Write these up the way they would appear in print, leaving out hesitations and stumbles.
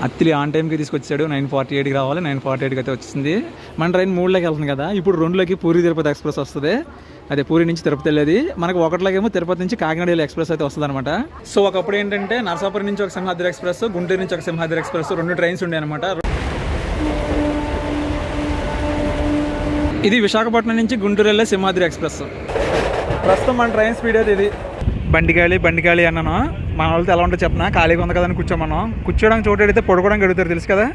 Attili on టైంకి తీసుకొచ్చాడు. 9:48కి రావాలి, 9:48కి అయితే వచ్చింది. మన ట్రైన్ 3లోకి వెళ్తుంది కదా, ఇప్పుడు 2లోకి పూరి తిరుపతి ఎక్స్ప్రెస్ వస్తుంది. అదే పూరి నుంచి తిరుపతి వెళ్ళేది. మనకు 1లోకేమో తిరుపతి నుంచి కాకినాడ వెళ్ళే ఎక్స్ప్రెస్ అయితే వస్తుంది అనమాట. సో ఒకప్పుడు ఏంటంటే నరసాపురం నుంచి ఒక సింహాద్రి ఎక్స్ప్రెస్, గుంటూరు నుంచి ఒక సింహాద్రి ఎక్స్ప్రెస్, 2 ట్రైన్స్ ఉండే అనమాట. ఇది విశాఖపట్నం నుంచి గుంటూరు వెళ్ళే సింహాద్రి ఎక్స్ప్రెస్. ప్రస్తుతం మన ట్రైన్ స్పీడ్ అయితే ఇది. బండి ఖాళీ అన్నాను. మన వాళ్ళతో ఎలా ఉంటుందో చెప్పనా, ఖాళీగా ఉంది కదని కూర్చోమన్నాం. కూర్చోడానికి చోటు అడిగితే పడుకోవడానికి అడుగుతారు, తెలుసు కదా.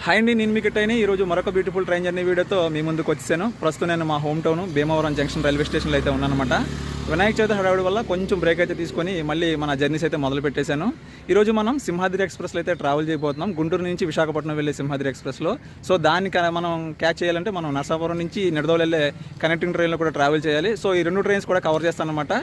హాయ్ అండి, నేను మీకు టైని ఈరోజు మరొక బ్యూటిఫుల్ ట్రైన్ జర్నీ వీడియోతో మీ ముందుకు వచ్చేసాను. ప్రస్తుతం నేను మా home town Bhimavaram junction railway స్టేషన్లో అయితే ఉన్నానమాట. వినాయక చవితి హడావుడి వల్ల కొంచెం బ్రేక్ అయితే తీసుకొని మళ్ళీ మన జర్నీస్ అయితే మొదలు పెట్టేశాను. ఈరోజు మనం సింహాద్రి ఎక్స్ప్రెస్లో అయితే ట్రావెల్ చేయబోతున్నాం, గుంటూరు నుంచి విశాఖపట్నం వెళ్ళే సింహాద్రి ఎక్స్ప్రెస్లో. సో దాన్ని మనం క్యాచ్ చేయాలంటే మనం నరసాపురం నుంచి నిడదవోలు వెళ్ళే కనెక్టింగ్ ట్రైన్లో కూడా ట్రావెల్ చేయాలి. సో ఈ 2 ట్రైన్స్ కూడా కవర్ చేస్తాను అనమాట.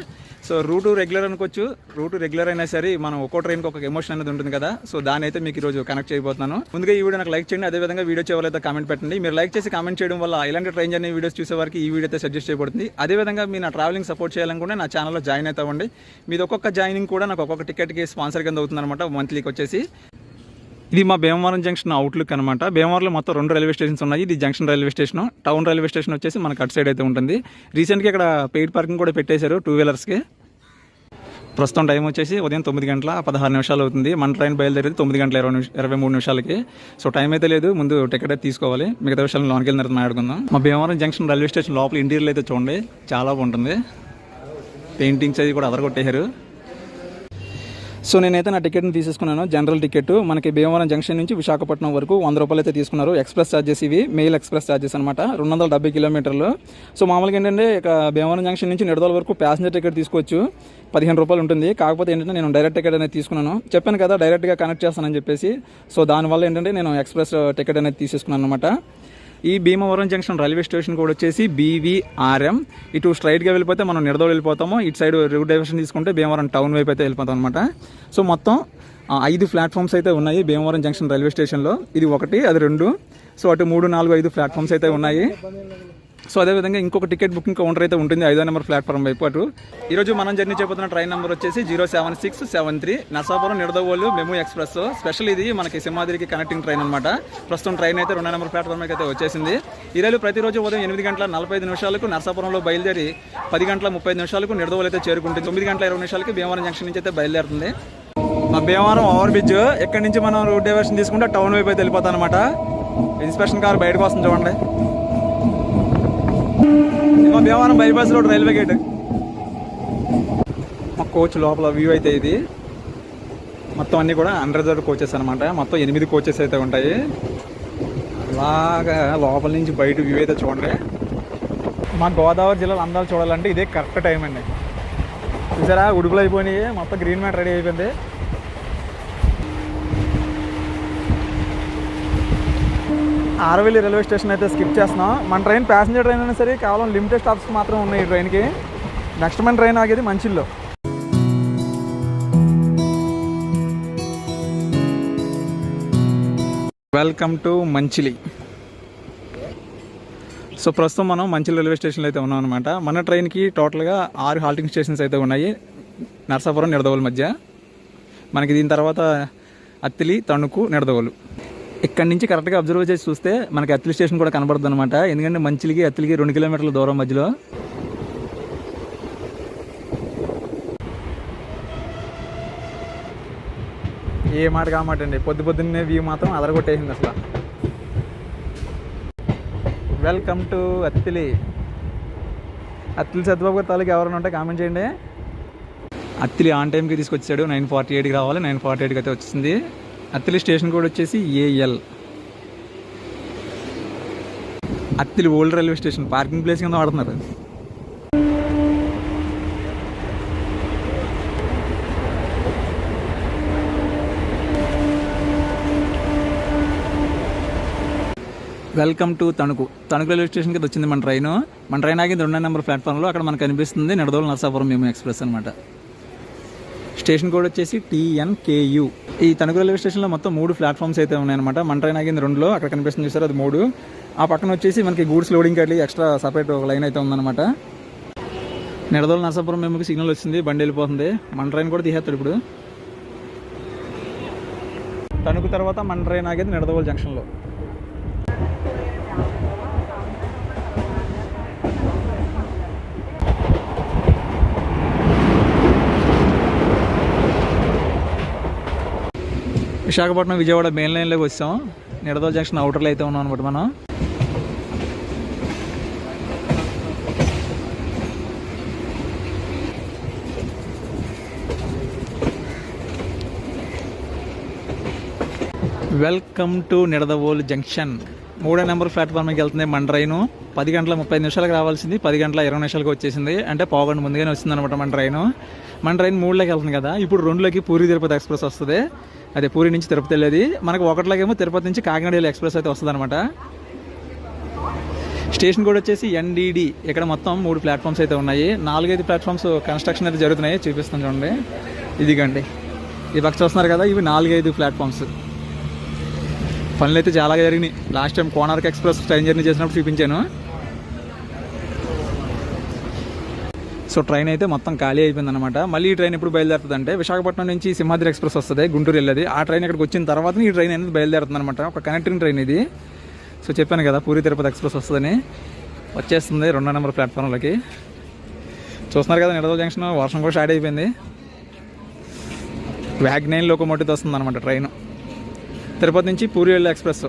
సో రూటు రెగ్యులర్ అనుకోవచ్చు, రూటు రెగ్యులర్ అయినా సరే మనం ఒక్కో ట్రైన్కి ఒక ఎమోషన్ అనేది ఉంటుంది కదా. సో దాని అయితే మీకు ఈరోజు కనెక్ట్ చేయబోతున్నాను. ముందుగా ఈ వీడియో నాకు లైక్ చేయండి, అదేవిధంగా వీడియో చివరైతే కామెంట్ పెట్టండి. మీరు లైక్ చేసి కామెంట్ చేయడం వల్ల ఇలాంటి ట్రైన్ జర్నీ వీడియోస్ చూసే వారికి ఈ వీడియో అయితే సజెస్ట్ చేయబడుతుంది. అదేవిధంగా మీ నా ట్రావెలింగ్ సపోర్ట్ చేయాలనుకుంటే నా ఛానల్లో జాయిన్ అవుతామండి. మీది ఒక్కొక్క జాయినింగ్ కూడా నాకు ఒక్కొక్క టికెట్కి స్పాన్సర్ కింద అవుతుంది అనమాట, మంత్లీకి వచ్చేసి. ఇది మా భీమవరం జంక్షన్ అవుట్లుక్ అనమాట. భీమవరంలో మొత్తం 2 రైల్వే స్టేషన్స్ ఉన్నాయి. ఇది junction railway station. Town railway station వచ్చేసి మనకు అటు సైడ్ అయితే ఉంటుంది. రీసెంట్గా ఇక్కడ పెయిడ్ పార్కింగ్ కూడా పెట్టేశారు 2 వీలర్స్కి. ప్రస్తుతం టైం వచ్చేసి ఉదయం 9:16 అవుతుంది. మన ట్రైన్ బయలుదేరేది 9:23 సో టైం అయితే లేదు, ముందు టికెట్ అయితే తీసుకోవాలి. మిగతా విషయాలు లోనికి వెళ్ళిన తర్వాత మాట్లాడుకుందాం. మా భీమవరం జంక్షన్ రైల్వే స్టేషన్ లోపల ఇంటీరియర్ అయితే చూడండి, చాలా బాగుంటుంది. పెయింటింగ్స్ అది కూడా అదరగొట్టేశారు. సో నేనైతే నా టికెట్ని తీసేసుకున్నాను, జనరల్ టికెట్. మనకి భీమవరం జంక్షన్ నుంచి విశాఖపట్నం వరకు 100 రూపాయలు అయితే తీసుకున్నారు. ఎక్స్ప్రెస్ ఛార్జెస్ ఇవి, మెయిల్ ఎక్స్ప్రెస్ ఛార్జెస్ అనమాట. 270 కిలోమీటర్లు. సో మామూలుగా ఏంటంటే ఇక భీమవరం జంక్షన్ నుంచి నిడదవోలు వరకు ప్యాసింజర్ టికెట్ తీసుకోవచ్చు, 15 రూపాయలు ఉంటుంది. కాకపోతే ఏంటంటే నేను డైరెక్ట్ టికెట్ అనేది తీసుకున్నాను. చెప్పాను కదా డైరెక్ట్గా కనెక్ట్ చేస్తానని చెప్పేసి. సో దానివల్ల ఏంటంటే నేను ఎక్స్ప్రెస్ టికెట్ అనేది తీసేసుకున్నాను అనమాట. ఈ భీమవరం జంక్షన్ రైల్వే స్టేషన్ కూడా వచ్చేసి BVRM. ఇటు స్ట్రైట్గా వెళ్ళిపోతే మనం నిడదవోలు వెళ్ళిపోతాము, ఇటు సైడ్ రూట్ డైవర్షన్ తీసుకుంటే భీమవరం టౌన్ వైపు అయితే వెళ్ళిపోతాం అనమాట. సో మొత్తం 5 ప్లాట్ఫామ్స్ అయితే ఉన్నాయి భీమవరం జంక్షన్ రైల్వే స్టేషన్లో. ఇది 1, అది 2. సో అటు 3, 4, 5 ప్లాట్ఫామ్స్ అయితే ఉన్నాయి. సో అదేవిధంగా ఇంకొక టికెట్ బుకింగ్ కౌంటర్ అయితే ఉంటుంది 5వ నెంబర్ ప్లాట్ఫామ్ వైపు అటు. ఈరోజు మనం జర్నీ చేయబోతున్న ట్రైన్ నెంబర్ వచ్చేసి 07673 నరసాపురం నిడదవోలు మెము ఎక్స్ప్రెస్. స్పెషల్ ఇది మనకి సింహాద్రికి కనెక్టింగ్ ట్రైన్ అనమాట. ప్రస్తుతం ట్రైన్ అయితే 2వ నెంబర్ ప్లాట్ఫామ్ అయితే వచ్చేసింది. ఈ రైలు ప్రతిరోజు ఉదయం 8:45 నరసాపురంలో బయలుదేరి 10:35 నిడదవోలు అయితే చేరుకుంటుంది. 9:20 భీమవరం జంక్షన్ నుంచి అయితే బయలుదేరుతుంది. మా భీమవరం ఓవర్ బ్రిడ్జ్, ఎక్కడి నుంచి మనం రూట్ డైవర్షన్ తీసుకుంటే టౌన్ వైపు అయితే వెళ్ళిపోతాం అనమాట. ఇన్స్పెక్షన్ కార్ బయటకు వస్తుంది చూడండి. మా Bhimavaram bypass road railway gate. మా కోచ్ లోపల వ్యూ అయితే ఇది. మొత్తం అన్నీ కూడా అన్రిజర్వ్డ్ కోచెస్ అనమాట. మొత్తం 8 కోచెస్ అయితే ఉంటాయి. అలాగా లోపల నుంచి బయట వ్యూ అయితే చూడండి. మా గోదావరి జిల్లాలో అందాలు చూడాలంటే ఇదే కరెక్ట్ టైం అండి. చూసారా, ఉడుపులు అయిపోయినాయి, మొత్తం గ్రీన్ మ్యాట్ రెడీ అయిపోయింది. ఆరవెల్లి రైల్వే స్టేషన్ అయితే స్కిప్ చేస్తున్నాం. మన ట్రైన్ ప్యాసింజర్ ట్రైన్ అయినా సరే కేవలం లిమిటెడ్ స్టాప్స్ మాత్రం ఉన్నాయి ఈ ట్రైన్కి. నెక్స్ట్ మన ట్రైన్ ఆగేది మంచిల్లో. Welcome to Manchili. సో ప్రస్తుతం మనం మంచిలి రైల్వే స్టేషన్లో అయితే ఉన్నాం అనమాట. మన ట్రైన్కి టోటల్గా 6 హాల్టింగ్ స్టేషన్స్ అయితే ఉన్నాయి నరసాపురం నిడదవోలు మధ్య. మనకి దీని తర్వాత అత్తిలి, తణుకు, నిడదవోలు. ఇక్కడ నుంచి కరెక్ట్గా అబ్జర్వ్ చేసి చూస్తే మనకి అత్తిలి స్టేషన్ కూడా కనబడుతుంది అనమాట. ఎందుకంటే మంచిలికి అత్తిలికి 2 కిలోమీటర్ల దూరం మధ్యలో. ఏ మాట కామాట అండి, పొద్దున్నే వ్యూ మాత్రం అదరగొట్టేసింది అసలు. Welcome to Attili. అత్తిలి సత్యబాబు గారి తాలూకు ఎవరైనా ఉంటే కామెంట్ చేయండి. అత్తిలి ఆన్ టైంకి తీసుకొచ్చాడు, 9:48కి రావాలి, 9:48కి అయితే వచ్చింది. అత్తిలి స్టేషన్ కూడా వచ్చేసి AL. Attili old railway station parking place కింద వాడుతున్నారు. Welcome to Tanuku. Tanuku railway స్టేషన్కి వచ్చింది మన ట్రైన్ ఆగింది 2వ నెంబర్ ప్లాట్ఫామ్లో. అక్కడ మనకు కనిపిస్తుంది నిడదవోలు నరసాపురం మెము ఎక్స్ప్రెస్ అనమాట. స్టేషన్ కోడ్ వచ్చేసి TNKU. ఈ తణుకు రైల్వే స్టేషన్లో మొత్తం 3 ప్లాట్ఫామ్స్ అయితే ఉన్నాయన్నమాట. మన ట్రైన్ ఆగింది 2లో, అక్కడ కనిపిస్తుంది చూసారు అది 3. ఆ పక్కన వచ్చేసి మనకి గూడ్స్ లోడింగ్ అట్లా ఎక్స్ట్రా సపరేట్ ఒక లైన్ అయితే ఉందన్నమాట. నిడదోలు నరసాపురం మేము సిగ్నల్ వచ్చింది, బండి వెళ్ళిపోతుంది. మన ట్రైన్ కూడా తీసేస్తాడు ఇప్పుడు. తణుకు తర్వాత మన ట్రైన్ ఆగేది నిడదవోలు జంక్షన్లో. విశాఖపట్నం విజయవాడ మెయిన్ లైన్లోకి వచ్చాం. నిడదవోలు జంక్షన్ అవుటర్లో అయితే ఉన్నాం అనమాట మనం. Welcome to Nidadavolu junction. 3వ నెంబర్ ప్లాట్ఫామ్కి వెళ్తుంది మన ట్రైను. 10 గంటల 30 నిమిషాలకు రావాల్సింది 10 గంటల 20 నిమిషాలకు వచ్చేసింది. అంటే పావుగంట ముందుగానే వచ్చింది అనమాట మన ట్రైన్. 3లోకి వెళ్తుంది కదా, ఇప్పుడు 2లోకి పూరి తిరుపతి ఎక్స్ప్రెస్ వస్తుంది. అదే పూరి నుంచి తిరుపతి వెళ్ళేది. మనకు 1లోకేమో తిరుపతి నుంచి కాకినాడ వెళ్ళే ఎక్స్ప్రెస్ అయితే వస్తుంది అనమాట. స్టేషన్ కూడా వచ్చేసి NDD. ఇక్కడ మొత్తం 3 ప్లాట్ఫామ్స్ అయితే ఉన్నాయి. 4-5 ప్లాట్ఫామ్స్ కన్స్ట్రక్షన్ అయితే జరుగుతున్నాయి, చూపిస్తాను చూడండి. ఇదిగండి ఈ పక్క చూస్తున్నారు కదా, ఇవి 4-5 ప్లాట్ఫామ్స్. పనులు అయితే చాలా జరిగినాయి. Last time Konark express train journey చేసినప్పుడు చూపించాను. సో ట్రైన్ అయితే మొత్తం ఖాళీ అయిపోయింది అనమాట. మళ్ళీ ఈ ట్రైన్ ఎప్పుడు బయలుదేరుతుంది అంటే విశాఖపట్నం నుంచి సింహాద్రి ఎక్స్ప్రెస్ వస్తుంది, గుంటూరు వెళ్ళేది. ఆ ట్రైన్ ఇక్కడికి వచ్చిన తర్వాత ఈ ట్రైన్ అనేది బయలుదేరుతుంది అనమాట. ఒక కనెక్టింగ్ ట్రైన్ ఇది. సో చెప్పాను కదా పూరి తిరుపతి ఎక్స్ప్రెస్ వస్తుందని. వచ్చేస్తుంది 2వ నెంబర్ ప్లాట్ఫామ్లకి. చూస్తున్నారు కదా నిడదవోలు జంక్షన్. వర్షం కూడా స్టార్ట్ అయిపోయింది. WAG9 లోకోమోటివ్తో వస్తుంది అనమాట ట్రైన్. తిరుపతి నుంచి పూరి వెళ్ళే ఎక్స్ప్రెస్.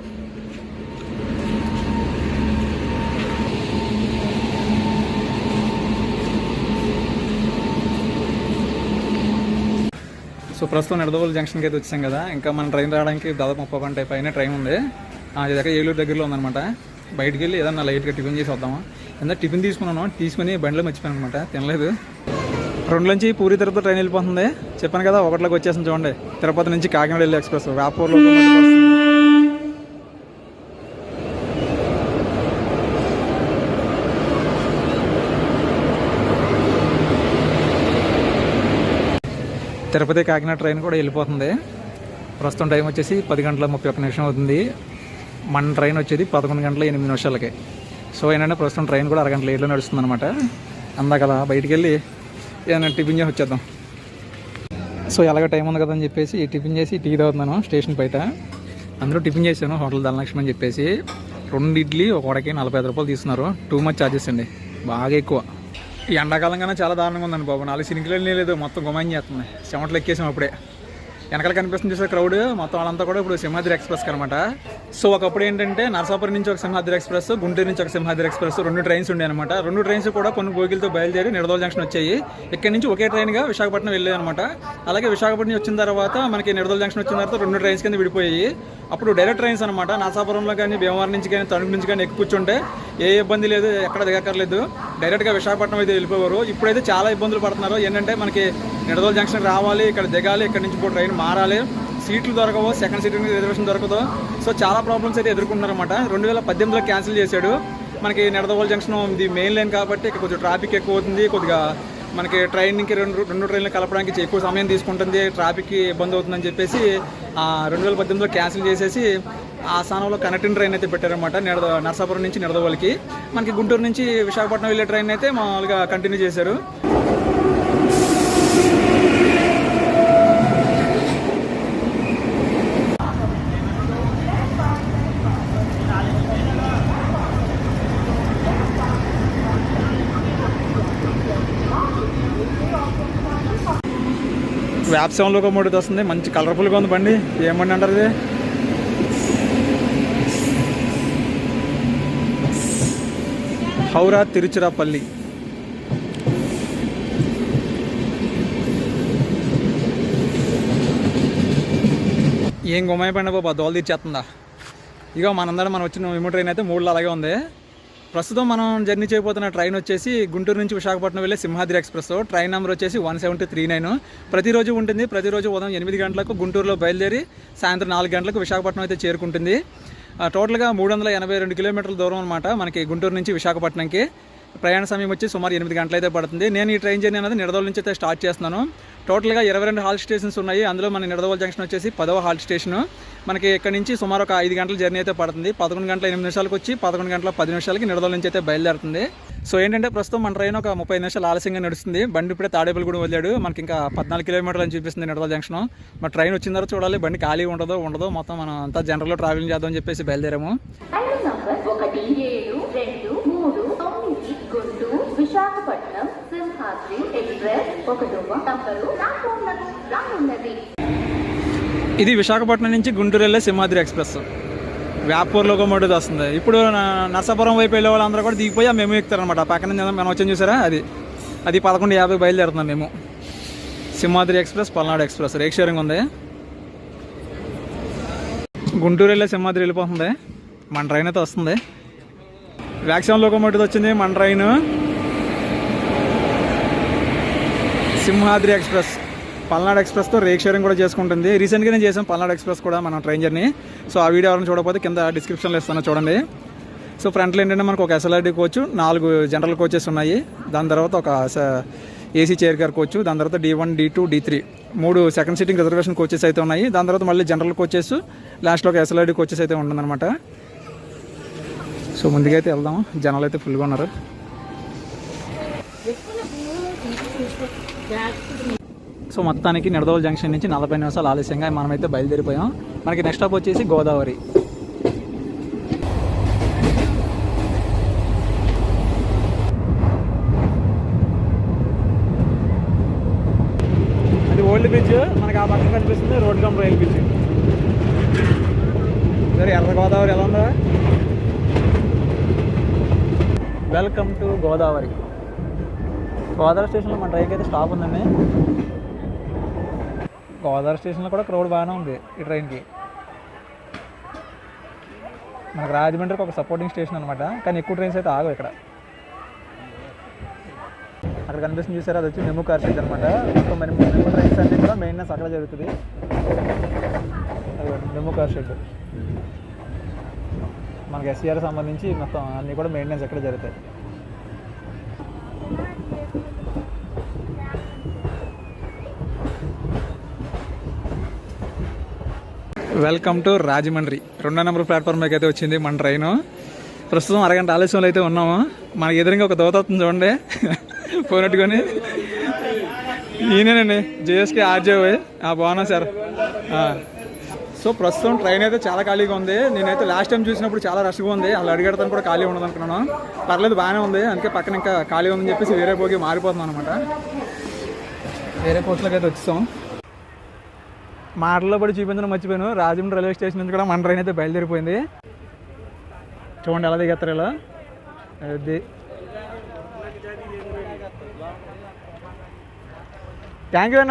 సో ప్రస్తుతం నిడదవోలు జంక్షన్కి అయితే వచ్చాం కదా. ఇంకా మన ట్రైన్ రావడానికి దాదాపు 30 గంట పైన ట్రైన్ ఉంది. అది దగ్గర ఏలూరు దగ్గరలో ఉందన్నమాట. బయటికి వెళ్ళి ఏదన్నా లైట్గా టిఫిన్ చేసి వద్దామా. ఎంత టిఫిన్ తీసుకుని బండిలో మర్చిపోయాను అనమాట, తినలేదు. 2 నుంచి పూరి తిరుపతి ట్రైన్ వెళ్ళిపోతుంది. చెప్పాను కదా 1లోకి వచ్చేసింది చూడండి. తిరుపతి నుంచి కాకినాడ వెళ్ళే ఎక్స్ప్రెస్ వ్యాపూర్లో. తిరుపతి కాకినాడ ట్రైన్ కూడా వెళ్ళిపోతుంది. ప్రస్తుతం టైం వచ్చేసి 10 గంటల 31 నిమిషం అవుతుంది. మన ట్రైన్ వచ్చేది 11 గంటల 8 నిమిషాలకి. సో ఏంటంటే ప్రస్తుతం ట్రైన్ కూడా అరగంట లేట్లో నడుస్తుంది అనమాట. అందాకలా బయటికి వెళ్ళి ఏదైనా టిఫిన్ చేసి వచ్చేద్దాం. సో ఎలాగ టైం ఉంది కదా అని చెప్పేసి టిఫిన్ చేసి టీ తాగుతున్నాను స్టేషన్ బయట. అందులో టిఫిన్ చేశాను హోటల్ ధనలక్ష్మి అని చెప్పేసి. 2 ఇడ్లీ ఒక వడకి 45 రూపాయలు తీసుకున్నారు. టూ మచ్ ఛార్జెస్ అండి, బాగా ఎక్కువ. ఈ ఎండాకాలం కన్నా చాలా దారుణంగా ఉందండి బాబు. 4 సినికలు లేదు, మొత్తం గుమాయి చేస్తుంది. చెమటలు ఎక్కేసాం అప్పుడే. వెనకాల కనిపిస్తుంది చూసే క్రౌడ్ మొత్తం వాళ్ళంతా కూడా ఇప్పుడు సింహాద్రి ఎక్స్ప్రెస్కి అనమాట. సో ఒకప్పుడు ఏంటంటే నరసాపురం నుంచి ఒక సింహాద్రి ఎక్స్ప్రెస్, గుంటూరు నుంచి ఒక సింహాద్రి ఎక్స్ప్రెస్ 2 ట్రైన్స్ ఉండే అనమాట. 2 ట్రైన్స్ కూడా కొన్ని బోగిలతో బయలుదేరి నిడదవోలు జంక్షన్ వచ్చాయి. ఇక్కడ నుంచి ఒకే ట్రైన్గా విశాఖపట్నం వెళ్ళేది అనమాట. అలాగే విశాఖపట్నం వచ్చిన తర్వాత మనకి నిడదవోలు జంక్షన్ వచ్చిన తర్వాత 2 ట్రైన్స్ కింద విడిపోయాయి. అప్పుడు డైరెక్ట్ ట్రైన్స్ అనమాట. నరసాపురంలో కానీ భీమవరం నుంచి కానీ తణుకు నుంచి కానీ ఎక్కి కూర్చుంటే ఏ ఇబ్బంది లేదు, ఎక్కడ దిగక్కర్లేదు, డైరెక్ట్గా విశాఖపట్నం అయితే వెళ్ళిపోయారు. ఇప్పుడైతే చాలా ఇబ్బందులు పడుతున్నారు. ఏంటంటే మనకి నిడదవోలు జంక్షన్ రావాలి, ఇక్కడ దిగాలి, ఇక్కడ నుంచి కూడా ట్రైన్ మారాలి, సీట్లు దొరకవు, సెకండ్ సీట్ రిజర్వేషన్ దొరకదు. సో చాలా ప్రాబ్లమ్స్ అయితే ఎదుర్కొంటున్నారన్నమాట. 2018లో క్యాన్సిల్ చేశాడు. మనకి నిడదవోలు జంక్షన్ ఇది మెయిన్ లైన్ కాబట్టి ఇక్కడ కొంచెం ట్రాఫిక్ ఎక్కువ అవుతుంది. కొద్దిగా మనకి ట్రైన్కి రెండు ట్రైన్లు కలపడానికి ఎక్కువ సమయం తీసుకుంటుంది, ట్రాఫిక్కి ఇబ్బంది అవుతుందని చెప్పేసి 2018లో క్యాన్సిల్ చేసేసి ఆ స్థానంలో కనెక్టింగ్ ట్రైన్ అయితే పెట్టారనమాట. నరసాపురం నుంచి నిడదవోలుకి. మనకి గుంటూరు నుంచి విశాఖపట్నం వెళ్ళే ట్రైన్ అయితే మామూలుగా కంటిన్యూ చేశారు. వ్యాప్ 7 లోకోమోటివ్ వస్తుంది. మంచి కలర్ఫుల్గా ఉంది బండి. ఏం బండి అంటారు ఇది? హౌరా తిరుచిరాపల్లి. ఏం గుమ్మాయి బండి బాబా, దోలు తీర్చేస్తుందా. ఇక మనందరం మనం వచ్చిన విమో ట్రైన్ అయితే 3లో అలాగే ఉంది. ప్రస్తుతం మనం జర్నీ చేయబోతున్న ట్రైన్ వచ్చేసి గుంటూరు నుంచి విశాఖపట్నం వెళ్ళే సింహాద్రి ఎక్స్ప్రెస్. ట్రైన్ నెంబర్ వచ్చేసి 1739. ప్రతిరోజు ఉంటుంది. ప్రతిరోజు ఉదయం 8 గంటలకు గుంటూరులో బయలుదేరి సాయంత్రం 4 గంటలకు విశాఖపట్నం అయితే చేరుకుంటుంది. టోటల్గా 382 కిలోమీటర్ల దూరం అనమాట మనకి గుంటూరు నుంచి విశాఖపట్నంకి. ప్రయాణ సమయం వచ్చి సుమారు 8 గంటలు అయితే పడుతుంది. నేను ఈ ట్రైన్ జర్నీ అనేది నిడదవోలు నుంచి అయితే స్టార్ట్ చేస్తున్నాను. టోటల్గా 22 హాల్ట్ స్టేషన్స్ ఉన్నాయి. అందులో మన నిడదవోలు జంక్షన్ వచ్చేసి 10వ హాల్ట్ స్టేషన్. మనకి ఇక్కడ నుంచి సుమారు ఒక 5 గంటల జర్నీ అయితే పడుతుంది. 11 గంటల 8 నిమిషాలకు వచ్చి 11 గంటల 10 నిమిషాలకి నిడదవోలు నుంచి అయితే బయలుదేరుతుంది. సో ఏంటంటే ప్రస్తుతం మన ట్రైన్ ఒక 30 నిమిషాలు ఆలస్యంగా నడుస్తుంది. బండి ఇప్పుడే తాడేపల్లిగూడెం వదిలాడు. మనకి ఇంకా 14 కిలోమీటర్లు అని చూపిస్తుంది నిడదవోలు జంక్షన్. మన ట్రైన్ వచ్చిన తర్వాత చూడాలి బండి ఖాళీ ఉండదో మొత్తం మనం అంతా జనరల్లో ట్రావెలింగ్ చేద్దాం అని చెప్పేసి బయలుదేరాము. విశాఖపట్నం సింహాద్రి ఎక్స్ప్రెస్ 1వ నంబరు రానున్నది. ఇది విశాఖపట్నం నుంచి గుంటూరు వెళ్ళే సింహాద్రి ఎక్స్ప్రెస్. వ్యాపూర్ లోకోమోటివ్ వస్తుంది. ఇప్పుడు నర్సాపురం వైపు వెళ్ళే వాళ్ళందరూ కూడా దిగిపోయి ఆ మేము ఎక్కుతారనమాట. పక్కన నుంచి మనం వచ్చాం చూసారా, అది 11:50 బయలుదేరుతున్నాం మేము. Simhadri express, Palnadu express rake sharing ఉంది. గుంటూరు వెళ్ళే సింహాద్రి వెళ్ళిపోతుంది. మన ట్రైన్ అయితే వస్తుంది. వ్యాక్సిన్ లోకోమోటివ్ వచ్చింది. మన ట్రైన్ సింహాద్రి ఎక్స్ప్రెస్ పల్నాడు ఎక్స్ప్రెస్తో రేక్ షేరింగ్ కూడా చేసుకుంటుంది. రీసెంట్గానే చేసాం పల్నాడు ఎక్స్ప్రెస్ కూడా మన ట్రైన్ జర్నీ. సో ఆ వీడియో ఎవరైనా చూడకపోతే కింద డిస్క్రిప్షన్లో ఇస్తాను, చూడండి. సో ఫ్రంట్లో ఏంటంటే మనకు ఒక SLRD కోచ్, 4 జనరల్ కోచెస్ ఉన్నాయి. దాని తర్వాత ఒక ఏసీ చైర్ కార్ కోచ్, దాని తర్వాత D1, D2, D3 3 second seating reservation coaches అయితే ఉన్నాయి. దాని తర్వాత మళ్ళీ జనరల్ కోచెస్, లాస్ట్లో ఒక SLRD కోచెస్ అయితే ఉంటుందన్నమాట. సో ముందుగా అయితే వెళ్దాము. జనాలు అయితే ఫుల్గా ఉన్నారు. సో మొత్తానికి నిడదవోలు జంక్షన్ నుంచి 40 నిమిషాలు ఆలస్యంగా మనమైతే బయలుదేరిపోయాం. మనకి నెక్స్ట్ స్టాప్ వచ్చేసి గోదావరి. అది ఓల్డ్ బ్రిడ్జ్, మనకి ఆ పక్కన కనిపిస్తుంది రోడ్ కమ్ రైల్ బ్రిడ్జ్. సరే, ఎర్ర గోదావరి ఎలా ఉందా? Welcome to Godavari. గోదావరి స్టేషన్లో మన ట్రైన్కి అయితే స్టాప్ ఉందండి. గోదావరి స్టేషన్లో కూడా క్రౌడ్ బాగానే ఉంది ఈ ట్రైన్కి. మనకు రాజమండ్రికి ఒక సపోర్టింగ్ స్టేషన్ అనమాట, కానీ ఎక్కువ ట్రైన్స్ అయితే ఆగవు ఇక్కడ. అక్కడ కనిపిస్తుంది చూసారా, అది వచ్చి మెమూ కార్ షెడ్ అనమాట. మొత్తం మెమూ ట్రైన్స్ అన్నీ కూడా మెయింటెనెన్స్ అక్కడ జరుగుతుంది. మెమూ కార్ షెడ్ మనకి SCR సంబంధించి మొత్తం అన్నీ కూడా మెయింటెనెన్స్ ఎక్కడ జరుగుతాయి. Welcome to Rajahmundry. 2వ నెంబర్ ప్లాట్ఫామ్కి అయితే వచ్చింది మన ట్రైను. ప్రస్తుతం అరగంట ఆలస్యంలో అయితే ఉన్నాము. మనకి ఎదురుగా ఒక దోత వస్తుంది చూడండి, ఫోన్ పెట్టుకొని. ఈయనేనండి JSK RJY. బాగున్నా సార్. సో ప్రస్తుతం ట్రైన్ అయితే చాలా ఖాళీగా ఉంది. నేనైతే లాస్ట్ టైం చూసినప్పుడు చాలా రష్గా ఉంది. అలా అడిగడతాను కూడా ఖాళీ ఉండదు అనుకున్నాను. పర్లేదు, బాగానే ఉంది. అందుకే పక్కన ఇంకా ఖాళీ ఉందని చెప్పేసి వేరే పోగి మారిపోతున్నాం అనమాట. వేరే పోస్ట్లోకి అయితే వచ్చాం. మాటల్లో పడి చూపించడం మర్చిపోయాను. రాజమండ్రి రైల్వే స్టేషన్ నుంచి కూడా మన ట్రైన్ అయితే బయలుదేరిపోయింది. చూడండి ఎలా దిగేస్తారు ఇలా. అది థ్యాంక్ యూ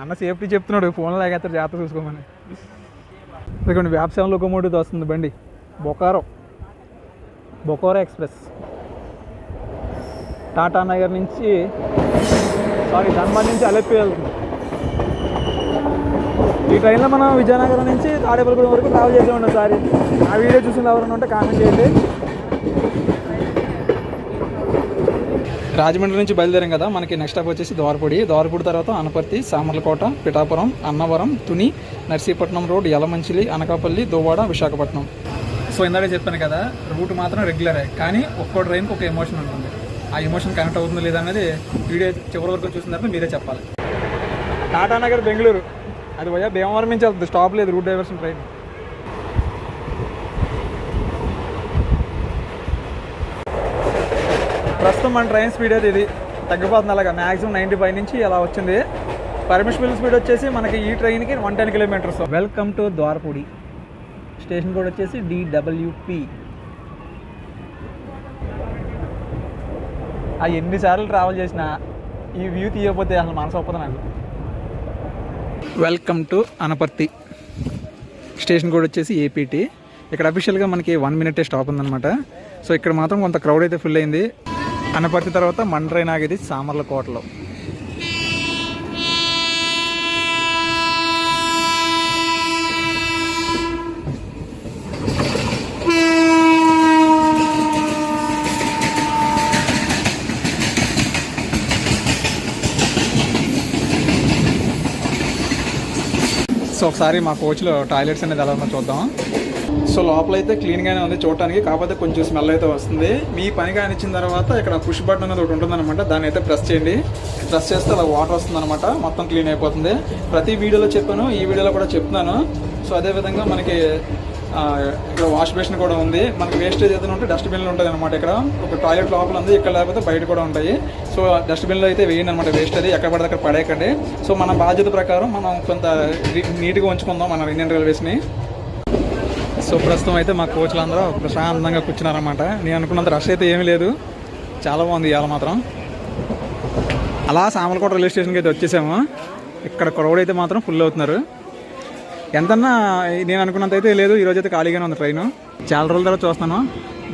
అన్న సేఫ్టీ చెప్తున్నాడు. ఫోన్లో లాగేస్తారు, జాగ్రత్త చూసుకోమని. ఇదిగోండి వ్యాప్సాయం లోకోమోటివ్ వస్తుంది బండి. బొకారో ఎక్స్ప్రెస్ టాటా నగర్ నుంచి ధన్బాద్ నుంచి అలెప్పి వెళ్తుంది. ఈ ట్రైన్లో మనం విజయనగరం నుంచి తాడేపల్లిగూడెం వరకు ట్రావెల్ చేసే ఉన్నాం. సారి ఆ వీడియో చూసిన ఎవరైనా ఉంటే కామెంట్ చేయండి. రాజమండ్రి నుంచి బయలుదేరాం కదా, మనకి నెక్స్ట్ స్టాప్ వచ్చేసి ద్వారపూడి తర్వాత అనపర్తి, సామర్లకోట, పిఠాపురం, అన్నవరం, తుని, నర్సీపట్నం రోడ్, యలమంచిలి, అనకాపల్లి, దువ్వాడ, విశాఖపట్నం. సో ఇందాక చెప్పాను కదా, రూట్ మాత్రం రెగ్యులరే, కానీ ఒక్కో ట్రైన్కి ఒక ఎమోషన్ ఉంటుంది. ఆ ఎమోషన్ కనెక్ట్ అవుతుందో లేదా అనేది వీడియో చివరి వరకు చూసిన తర్వాత మీరే చెప్పాలి. టాటా నగర్ బెంగళూరు, అది పోయా భీమవరం నుంచి వెళ్తుంది. స్టాప్ లేదు, రూట్ డైవర్షన్ ట్రైన్. ప్రస్తుతం మన ట్రైన్ స్పీడ్ అయితే ఇది తగ్గిపోతుంది. అలాగా మ్యాక్సిమం 95 నుంచి అలా వచ్చింది. పర్మిషనబుల్ స్పీడ్ వచ్చేసి మనకి ఈ ట్రైన్కి 110 kilometres. Welcome to Dwarapudi. Station code వచ్చేసి DWP. ఎన్నిసార్లు ట్రావెల్ చేసినా ఈ వ్యూ తీయకపోతే అసలు మనసు ఒప్పదు నాకు. Welcome to Anaparthi. Station code వచ్చేసి APT. ఇక్కడ అఫీషియల్గా మనకి 1 మినిటే స్టాప్ ఉందన్నమాట. సో ఇక్కడ మాత్రం కొంత క్రౌడ్ అయితే ఫుల్ అయింది. అనపర్తి తర్వాత మన ట్రైన్ ఆగేది సామర్లకోటలో. సో ఒకసారి మా కోచ్లో టాయిలెట్స్ అనేది ఎలా ఉందో చూద్దాం. సో లోపల అయితే క్లీన్గానే ఉంది చూడటానికి, కాకపోతే కొంచెం స్మెల్ అయితే వస్తుంది. మీ పని కానిచ్చిన తర్వాత ఇక్కడ పుష్ బటన్ అనేది ఒకటి ఉంటుందన్నమాట, దాన్ని అయితే ప్రెస్ చేయండి. ప్రెస్ చేస్తే అలా వాటర్ వస్తుంది అనమాట, మొత్తం క్లీన్ అయిపోతుంది. ప్రతి వీడియోలో చెప్పాను, ఈ వీడియోలో కూడా చెప్తున్నాను. సో అదేవిధంగా మనకి ఇక్కడ వాష్ బేసిన్ కూడా ఉంది. మనకి వేస్టేజ్ ఏదైనా ఉంటే డస్ట్బిన్లు ఉంటుంది అనమాట. ఇక్కడ ఒక టాయిలెట్ లోపల ఉంది, ఇక్కడ లేకపోతే బయట కూడా ఉంటాయి. సో డస్ట్బిన్లో అయితే వేయండి అనమాట, వేస్ట్ అది ఎక్కడ పడితే అక్కడ పడేయకండి. సో మన బాధ్యత ప్రకారం మనం కొంత నీట్గా ఉంచుకుందాం మన ఇండియన్ రైల్వేస్ని. సో ప్రస్తుతం అయితే మా కోచ్లు అందరూ ప్రశాంతంగా కూర్చున్నారన్నమాట. నేను అనుకున్నంత రష్ అయితే ఏమీ లేదు, చాలా బాగుంది ఇవాళ మాత్రం. అలా సామర్లకోట రైల్వే స్టేషన్కి అయితే వచ్చేసాము. ఇక్కడ క్రౌడ్ అయితే మాత్రం ఫుల్ అవుతున్నారు. ఎంతన్నా నేను అనుకున్నంత అయితే లేదు, ఈరోజు అయితే ఖాళీగానే ఉంది ట్రైన్. చాలా రోజుల తర్వాత చూస్తున్నాను,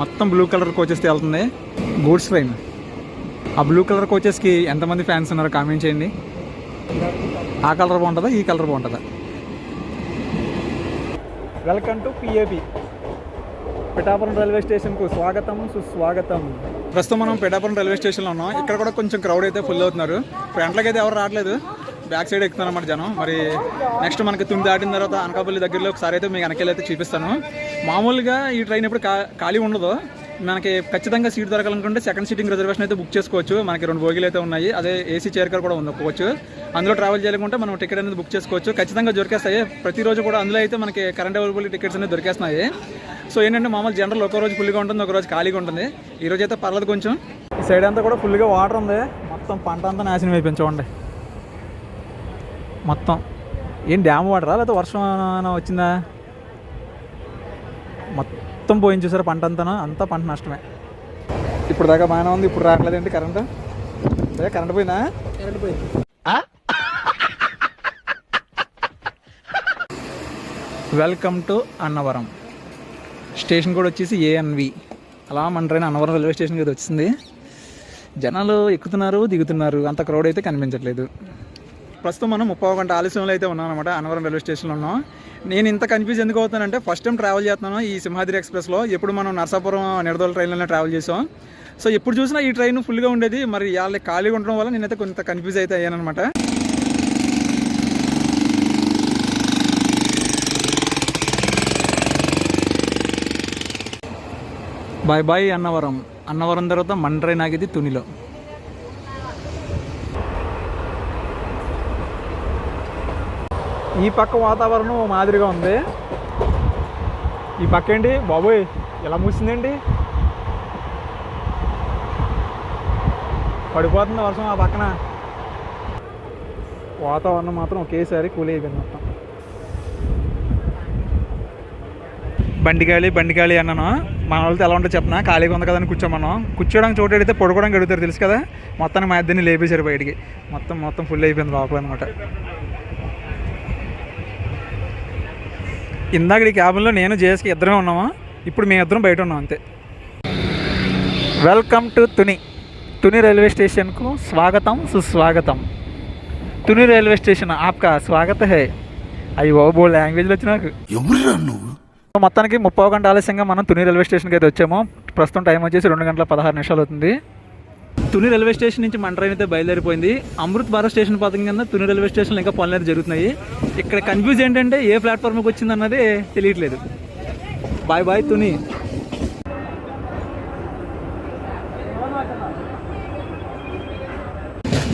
మొత్తం బ్లూ కలర్ కోచెస్కి వెళ్తుంది, గూడ్స్ ట్రైన్. ఆ బ్లూ కలర్ కోచెస్కి ఎంతమంది ఫ్యాన్స్ ఉన్నారో కామెంట్ చేయండి. ఆ కలర్ బాగుంటుందా, ఈ కలర్ బాగుంటుందా? Welcome to PAP, Pithapuram railway స్టేషన్కు స్వాగతం సుస్వాగతం. ప్రస్తుతం మనం పిఠాపురం రైల్వే స్టేషన్లో ఉన్నాం. ఇక్కడ కూడా కొంచెం క్రౌడ్ అయితే ఫుల్ అవుతున్నారు. ఫ్రంట్లోకి అయితే ఎవరు రావట్లేదు, బ్యాక్ సైడ్ ఎక్కుతున్నమాట జనం. మరి నెక్స్ట్ మనకి తుని దాటిన తర్వాత అనకాపల్లి దగ్గరలో ఒకసారి అయితే మీకు వెనకాల అయితే చూపిస్తాను. మామూలుగా ఈ ట్రైన్ ఎప్పుడు ఖాళీ ఉండదు. మనకి ఖచ్చితంగా సీట్ దొరకాలనుకుంటే సెకండ్ సీటింగ్ రిజర్వేషన్ అయితే బుక్ చేసుకోవచ్చు. మనకి 2 బోగీలు అయితే ఉన్నాయి, అదే ఏసీ చైర్ కార్ కూడా ఉంది కోచ్. అందులో ట్రావెల్ చేయాలనుకుంటే మనం టికెట్ అనేది బుక్ చేసుకోవచ్చు, ఖచ్చితంగా దొరికేస్తాయి. ప్రతిరోజు కూడా అందులో అయితే మనకి కరెంట్ అవైలబిలిటీ టికెట్స్ అనేది దొరికేస్తున్నాయి. సో ఏంటంటే మామూలు జనరల్ ఒక రోజు ఫుల్గా ఉంటుంది, ఒక రోజు ఖాళీగా ఉంటుంది. ఈరోజు అయితే పర్లేదు కొంచెం. ఈ సైడ్ అంతా కూడా ఫుల్గా వాటర్ ఉంది, మొత్తం పంట అంతా నాశనం అయిపోయింది చూడండి మొత్తం. ఏం డ్యామ్ వాటరా లేకపోతే వర్షం వచ్చిందా? మొత్తం పోయింది చూసారా పంట అంతా పంట నష్టమే. ఇప్పుడు దాకా బాగానే ఉంది, ఇప్పుడు రావట్లేదండి కరెంట్. అదే కరెంట్ పోయిందా? కరెంట్ పోయింది. వెల్కమ్ టు అన్నవరం స్టేషన్ కూడా వచ్చేసి ఏఎన్వి. అలా మన ట్రైన్ అన్నవరం రైల్వే స్టేషన్కి అయితే వచ్చింది. జనాలు ఎక్కుతున్నారు దిగుతున్నారు, అంత క్రౌడ్ అయితే కనిపించట్లేదు. ప్రస్తుతం మనం 30 గంట ఆలస్యంలో అయితే ఉన్నాం అనమాట, అన్నవరం రైల్వే స్టేషన్లో ఉన్నాం. నేను ఇంత కన్ఫ్యూజ్ ఎందుకు అవుతానంటే ఫస్ట్ టైం ట్రావెల్ చేస్తున్నాను ఈ సింహాద్రి ఎక్స్ప్రెస్లో. ఎప్పుడు మనం నర్సాపురం నిడదోల ట్రైన్లోనే ట్రావెల్ చేసాం. సో ఎప్పుడు చూసినా ఈ ట్రైన్ ఫుల్గా ఉండేది, మరి వాళ్ళ ఖాళీగా ఉండడం వల్ల నేనైతే కొంత కన్ఫ్యూజ్ అయితే అయ్యానమాట. Bye bye Annavaram. అన్నవరం తర్వాత మన ట్రైన్ ఆగేది తునిలో. ఈ పక్క వాతావరణం మాదిరిగా ఉంది, ఈ పక్క ఏంటి బాబోయ్ ఎలా మూసిందండి, పడిపోతుంది వర్షం ఆ పక్కన. వాతావరణం మాత్రం ఒకేసారి కూల్ అయిపోయింది మొత్తం. బండిగాలి అన్నాను. మన వాళ్ళతో ఎలా ఉంటుందో చెప్పనా, ఖాళీగా ఉంది కదా అని కూర్చోమన్నాం. కూర్చోడానికి చోటు అడిగితే పడుకోవడానికి అడుగుతారు తెలుసు కదా. మొత్తాన్ని మా ఇద్దరిని లేపేశారు బయటికి, మొత్తం ఫుల్ అయిపోయింది లోపల అనమాట. ఇందాక ఈ క్యాబిన్లో నేను జేఎస్కి ఇద్దరమే ఉన్నాము, ఇప్పుడు మేము ఇద్దరం బయట ఉన్నాం అంతే. వెల్కమ్ టు తుని రైల్వే స్టేషన్కు స్వాగతం సుస్వాగతం. తుని రైల్వే స్టేషన్ ఆప్కా స్వాగత హై. అయ్యో బో లాంగ్వేజ్లో వచ్చి నాకు. మొత్తానికి 30 గంట ఆలస్యంగా మనం తుని రైల్వే స్టేషన్కి అయితే వచ్చాము. ప్రస్తుతం టైం వచ్చేసి 2 గంటల 16 నిమిషాలు అవుతుంది. తుని రైల్వే స్టేషన్ నుంచి మన ట్రైన్ అయితే బయలుదేరిపోయింది. అమృత్ భారత్ స్టేషన్ పథకం కింద తుని రైల్వే స్టేషన్లో ఇంకా పనులు అయితే జరుగుతున్నాయి. ఇక్కడ కన్ఫ్యూజ్ ఏంటంటే ఏ ప్లాట్ఫామ్కి వచ్చింది అన్నది తెలియట్లేదు. Bye bye Tuni.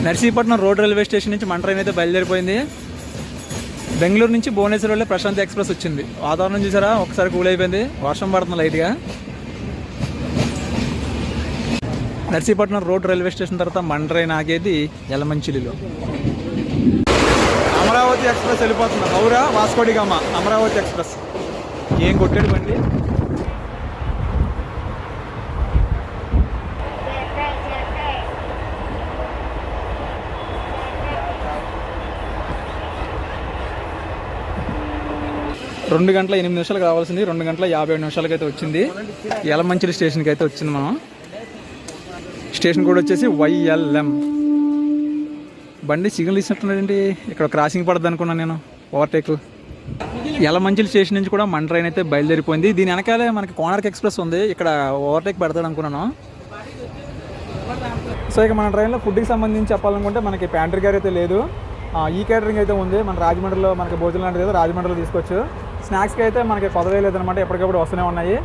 Narsipatnam road railway station నుంచి మన ట్రైన్ అయితే బయలుదేరిపోయింది. బెంగళూరు నుంచి భువనేశ్వర్ వెళ్ళే ప్రశాంత్ ఎక్స్ప్రెస్ వచ్చింది. వాతావరణం చూసారా ఒకసారి కూల్ అయిపోయింది, వర్షం పడుతుంది లైట్గా. నర్సీపట్నం రోడ్ రైల్వే స్టేషన్ తర్వాత మన ట్రైన్ ఆగేది యలమంచిలిలో. అమరావతి ఎక్స్ప్రెస్ వెళ్ళిపోతుంది. హౌరా వాస్కోడిగామ అమరావతి ఎక్స్ప్రెస్. ఏం కొట్టాడు బండి. రెండు గంటల 8 నిమిషాలకు రావాల్సింది 2 గంటల 57 నిమిషాలకి అయితే వచ్చింది. యలమంచిలి స్టేషన్కి అయితే వచ్చింది. మనం స్టేషన్ కూడా వచ్చేసి YLM. బండి సిగ్నల్ ఇచ్చినట్టున్నాడండి, ఇక్కడ క్రాసింగ్ పడద్దు అనుకున్నాను నేను, ఓవర్టేక్. యలమంచిలి స్టేషన్ నుంచి కూడా మన ట్రైన్ అయితే బయలుదేరిపోయింది. దీని వెనకాలే మనకి కోనార్క్ ఎక్స్ప్రెస్ ఉంది, ఇక్కడ ఓవర్టేక్ పెడతాడు అనుకున్నాను. సో ఇక మన ట్రైన్లో ఫుడ్కి సంబంధించి చెప్పాలనుకుంటే మనకి ప్యాంట్రీ గారు అయితే లేదు. ఈ కేటరింగ్ అయితే ఉంది. మన రాజమండ్రిలో మనకి భోజనం లాంటిది ఏదో రాజమండ్రిలో తీసుకోవచ్చు. స్నాక్స్కి అయితే మనకి కొదవే లేదనమాట, ఎప్పటికప్పుడు వస్తూనే ఉన్నాయి.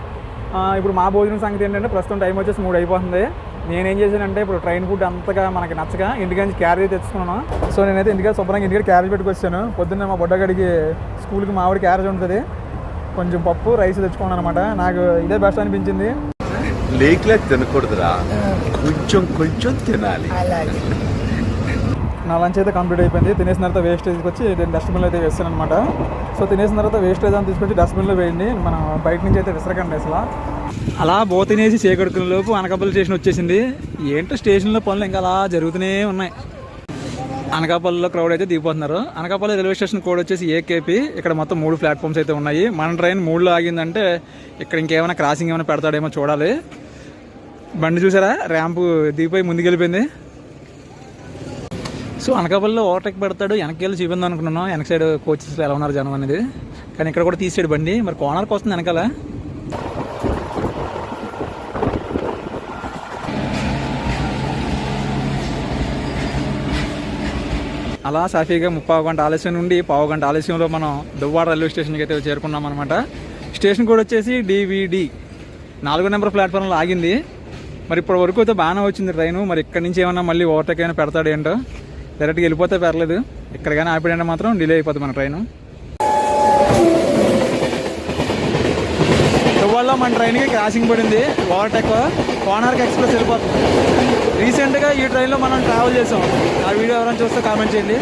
ఇప్పుడు మా భోజనం సంగతి ఏంటంటే ప్రస్తుతం టైం వచ్చేసి 3 అయిపోతుంది. నేనేం చేశానంటే ఇప్పుడు ట్రైన్ ఫుడ్ అంతగా మనకి నచ్చగా ఇంటికి క్యారేజ్ తెచ్చుకున్నాను. సో నేనైతే ఇంటికి శుభ్రంగా ఇంటికి క్యారేజ్ పెట్టుకొచ్చాను. పొద్దున్నే మా బొడ్డగడికి స్కూల్కి మా ఆవిడ క్యారేజ్ ఉంటుంది, కొంచెం పప్పు రైస్ తెచ్చుకున్నాను అనమాట. నాకు ఇదే బెస్ట్ అనిపించింది. లేక్లే తినకూడదురా, కొంచెం కొంచెం తినాలి. నా లంచ్ అయితే కంప్లీట్ అయిపోయింది. తినేసిన తర్వాత వేస్టేజ్కి వచ్చి డస్ట్బిన్లో అయితే వేస్తాను అనమాట. సో తినేసిన తర్వాత వేస్టేజ్ అని తీసుకొచ్చి డస్ట్బిన్లో వేయండి, మనం బయట నుంచి అయితే విసరకండి అసలు. అలా బో తినేసి చేకడుకునే లోపు అనకాపల్లి స్టేషన్ వచ్చేసింది. ఏంటో స్టేషన్లో పనులు ఇంకా అలా జరుగుతూనే ఉన్నాయి. అనకాపల్లిలో క్రౌడ్ అయితే దిగిపోతున్నారు. అనకాపల్లి రైల్వే స్టేషన్ కోడ్ వచ్చేసి ఏకేపీ. ఇక్కడ మొత్తం 3 ప్లాట్ఫామ్స్ అయితే ఉన్నాయి. మన ట్రైన్ 3లో ఆగిందంటే ఇక్కడ ఇంకేమైనా క్రాసింగ్ ఏమైనా పెడతాడేమో చూడాలి. బండి చూసారా, ర్యాంపు దిగిపోయి ముందుకెళ్ళిపోయింది. సో అనకాపల్లిలో ఓవర్టేక్ పెడతాడు, వెనక్కి వెళ్ళి చూపిందాం అనుకున్నాను వెనక సైడ్ కోచెస్ ఎలా ఉన్నారు జనం అనేది. కానీ ఇక్కడ కూడా తీసాడు బండి, మరి కార్నర్కి వస్తుంది వెనకాల. అలా సాఫీగా 30 గంట ఆలస్యం నుండి 1/2 గంట ఆలస్యంలో మనం దువ్వాడ రైల్వే స్టేషన్కి అయితే చేరుకున్నాం అనమాట. స్టేషన్ కూడా వచ్చేసి DVD 4వ నెంబర్ ప్లాట్ఫామ్లో ఆగింది. మరి ఇప్పటి వరకు అయితే బాగానే వచ్చింది ట్రైను. మరి ఇక్కడి నుంచి ఏమన్నా మళ్ళీ ఓవర్టేక్ అయినా పెడతాడు ఏంటో. డైరెక్ట్గా వెళ్ళిపోతే పర్లేదు, ఎక్కడికైనా ఆపిడంటే మాత్రం డిలే అయిపోతుంది మన ట్రైను. దువ్వాడలో మన ట్రైన్కి క్రాసింగ్ పడింది, ఓవర్టేక్ కోనార్క్ ఎక్స్ప్రెస్ వెళ్ళిపోతుంది. రీసెంట్గా ఈ ట్రైన్లో మనం ట్రావెల్ చేసాం. ఆ వీడియో ఎవరైనా చూస్తే కామెంట్ చేయండి.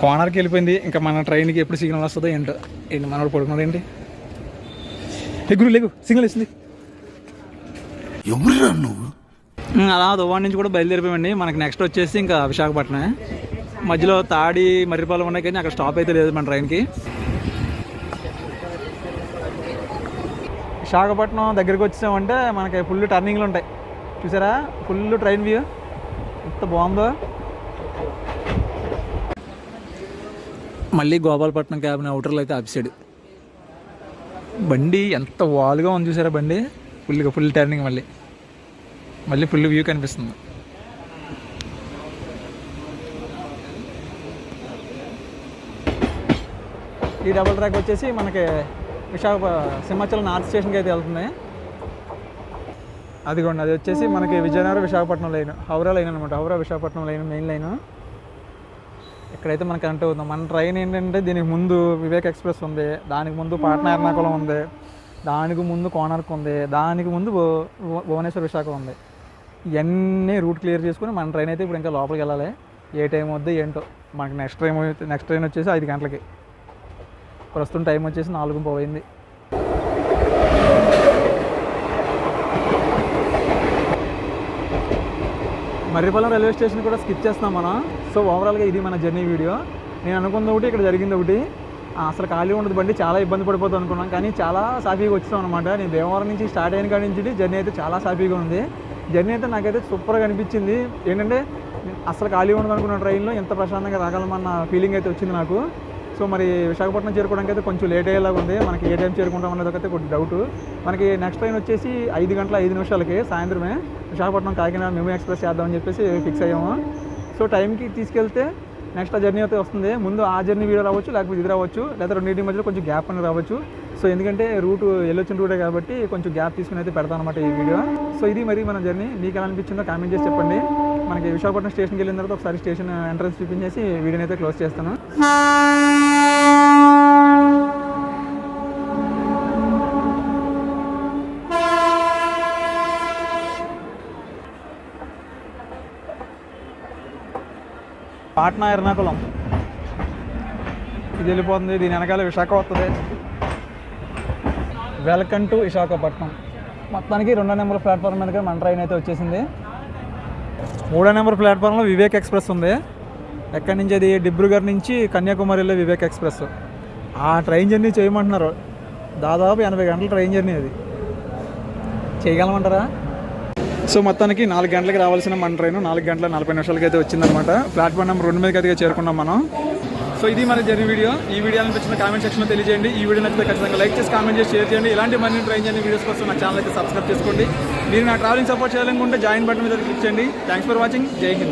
కోనర్కి వెళ్ళిపోయింది. ఇంకా మన ట్రైన్కి ఎప్పుడు సిగ్నల్ వస్తుందో ఏంటో. ఏంటి మనోడు పడుకున్నాడు ఏంటి? గురు లేకు, సిగ్నల్ ఇస్తుంది. ఎవరురా నువ్వు? అలా దువ్వాడ నుంచి కూడా బయలుదేరిపోయామండి. మనకి నెక్స్ట్ వచ్చేసి ఇంకా విశాఖపట్నం. మధ్యలో తాడి మర్రిపాలెం ఉన్నాయి కానీ అక్కడ స్టాప్ అయితే లేదు మన ట్రైన్కి. విశాఖపట్నం దగ్గరికి వచ్చామంటే మనకి ఫుల్ టర్నింగ్లు ఉంటాయి చూసారా, ఫుల్ ట్రైన్ వ్యూ ఎంత బాగుందో. మళ్ళీ గోపాలపట్నం క్యాబ్ని అవుటర్లో అయితే ఆపిసాడు. బండి ఎంత వాలుగా ఉంది చూసారా, బండి ఫుల్ టర్నింగ్, మళ్ళీ ఫుల్ వ్యూ కనిపిస్తుంది. ఈ డబుల్ ట్రాక్ వచ్చేసి మనకి సింహాచలం నార్త్ స్టేషన్కి అయితే వెళ్తుంది. అదిగోండి, అది వచ్చేసి మనకి విజయనగరం విశాఖపట్నం లైన్, హౌరా లైన్ అనమాట. Howrah Visakhapatnam line main line. ఇక్కడైతే మనకు కరెంట్ అవుతుంది. మన ట్రైన్ ఏంటంటే దీనికి ముందు వివేక్ ఎక్స్ప్రెస్ ఉంది, దానికి ముందు పాట్నా ఎర్నాకుళం ఉంది, దానికి ముందు కోనార్క్ ఉంది, దానికి ముందు భువనేశ్వర్ విశాఖ ఉంది. ఇవన్నీ రూట్ క్లియర్ చేసుకుని మన ట్రైన్ అయితే ఇప్పుడు ఇంకా లోపలికి వెళ్ళాలి. ఏ టైం వద్దు ఏంటో. మనకి నెక్స్ట్ ట్రైన్ వచ్చేసి 5 గంటలకి. ప్రస్తుతం టైం వచ్చేసి 4:15 అయింది. మర్రిపాలెం రైల్వే స్టేషన్ కూడా స్కిప్ చేస్తున్నాం మనం. సో ఓవరాల్గా ఇది మన జర్నీ వీడియో. నేను అనుకున్న ఒకటి, ఇక్కడ జరిగింది ఒకటి. అసలు ఖాళీ ఉండదు బండి, చాలా ఇబ్బంది పడిపోతుంది అనుకున్నాం, కానీ చాలా సాఫీగా వచ్చాం అనమాట. నేను భీమవరం నుంచి స్టార్ట్ అయిన కాడి నుంచి జర్నీ అయితే చాలా సాఫీగా ఉంది. జర్నీ అయితే నాకైతే సూపర్గా అనిపించింది. ఏంటంటే అసలు ఖాళీ ఉండదు అనుకున్న ట్రైన్లో ఎంత ప్రశాంతంగా రాగలమన్న ఫీలింగ్ అయితే వచ్చింది నాకు. సో మరి విశాఖపట్నం చేరుకోవడానికి అయితే కొంచెం లేట్ అయ్యేలాగా ఉంది. మనకి ఏ టైం చేరుకుంటాం అనేది అయితే కొంచెం డౌట్. మనకి నెక్స్ట్ ట్రైన్ వచ్చేసి 5 గంటల 5 నిమిషాలకి సాయంత్రమే విశాఖపట్నం కాకినాడ మెమో ఎక్స్ప్రెస్ చేద్దామని చెప్పేసి ఫిక్స్ అయ్యాము. సో టైంకి తీసుకెళ్తే నెక్స్ట్ ఆ జర్నీ అయితే వస్తుంది. ముందు ఆ జర్నీ వీడియో రావచ్చు, లేకపోతే ఇది రావచ్చు, లేదా రెండింటి మధ్యలో కొంచెం గ్యాప్ అనేది రావచ్చు. సో ఎందుకంటే రూట్ వెళ్ళొచ్చిన రూటే కాబట్టి కొంచెం గ్యాప్ తీసుకుని అయితే పెడతాను అనమాట ఈ వీడియో. సో ఇది మరి మన జర్నీ. మీకు ఎలా అనిపించిందో కామెంట్ చేసి చెప్పండి. మనకి విశాఖపట్నం స్టేషన్కి వెళ్ళిన తర్వాత ఒకసారి స్టేషన్ ఎంట్రన్స్ చూపించేసి వీడియోని అయితే క్లోజ్ చేస్తాను. పాట్నా ఎర్నాకుళం ఇది వెళ్ళిపోతుంది, దీని వెనకాల విశాఖ వస్తుంది. Welcome to Visakhapatnam. మొత్తానికి 2వ నెంబర్ ప్లాట్ఫామ్ మీదకి మన ట్రైన్ అయితే వచ్చేసింది. 3వ నెంబర్ ప్లాట్ఫామ్లో వివేక్ ఎక్స్ప్రెస్ ఉంది. ఎక్కడి నుంచి అది డిబ్రూగఢ్ నుంచి కన్యాకుమారిలో వివేక్ ఎక్స్ప్రెస్. ఆ ట్రైన్ జర్నీ చేయమంటున్నారు. దాదాపు 80 గంటల ట్రైన్ జర్నీ అది. చేయగలమంటారా? సో మొత్తానికి 4 గంటలకి రావాల్సిన మన ట్రైన్ 4 గంటల 40 నిమిషాలకి అయితే వచ్చిందనమాట. ప్లాట్ఫామ్ నెంబర్ 2 మీదకి అయితే చేరుకున్నాం మనం. సో ఇది మన జర్నీ వీడియో. ఈ వీడియో అనిపించిన కామెంట్ సెక్షన్లో తెలియజేయండి. ఈ వీడియో నచ్చితే ఖచ్చితంగా లైక్ చేసి కామెంట్ చేసి షేర్ చేయండి. ఇలాంటి మరిన్ని ట్రైన్ జర్నీ వీడియోస్ కోసం నా ఛానల్ అయితే సబ్స్క్రైబ్ చేసుకోండి. మీరు నా ట్రావెలింగ్ సపోర్ట్ చేయాలనుకుంటే జాయిన్ బటన్ మీద క్లిక్ చేయండి. Thanks for watching. జై హింద్.